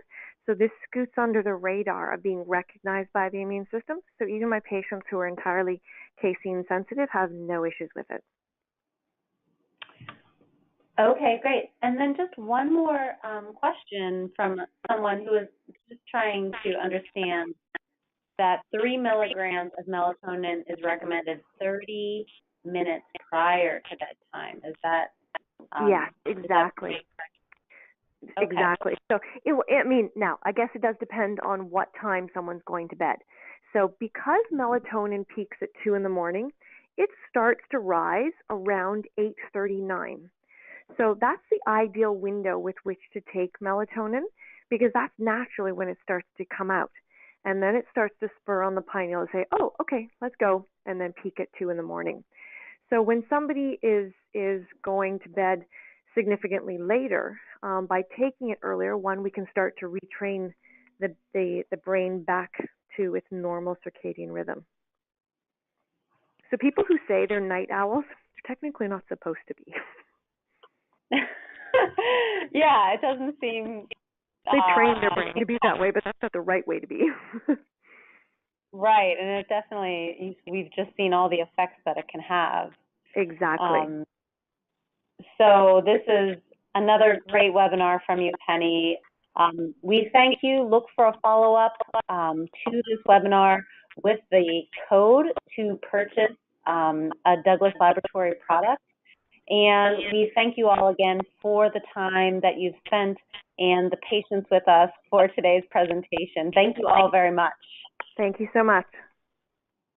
So this scoots under the radar of being recognized by the immune system. So even my patients who are entirely casein sensitive have no issues with it. Okay, great. And then just one more question from someone who is just trying to understand that 3 milligrams of melatonin is recommended 30 minutes prior to bedtime. Is that? Yes, exactly. Okay. Exactly. So, now, I guess it does depend on what time someone's going to bed. So because melatonin peaks at 2 in the morning, it starts to rise around 8:39. So that's the ideal window with which to take melatonin, because that's naturally when it starts to come out. And then it starts to spur on the pineal to say, oh, okay, let's go, and then peak at 2 in the morning. So when somebody is going to bed significantly later, by taking it earlier, one, we can start to retrain the brain back to its normal circadian rhythm. So people who say they're night owls, they're technically not supposed to be. Yeah, it doesn't seem... They train their brain to be that way, but that's not the right way to be. Right, and it definitely, we've just seen all the effects that it can have. Exactly. So this is another great webinar from you, Penny. We thank you. Look for a follow-up to this webinar with the code to purchase a Douglas Laboratory product. And we thank you all again for the time that you've spent and the patience with us for today's presentation. Thank you all very much. Thank you so much.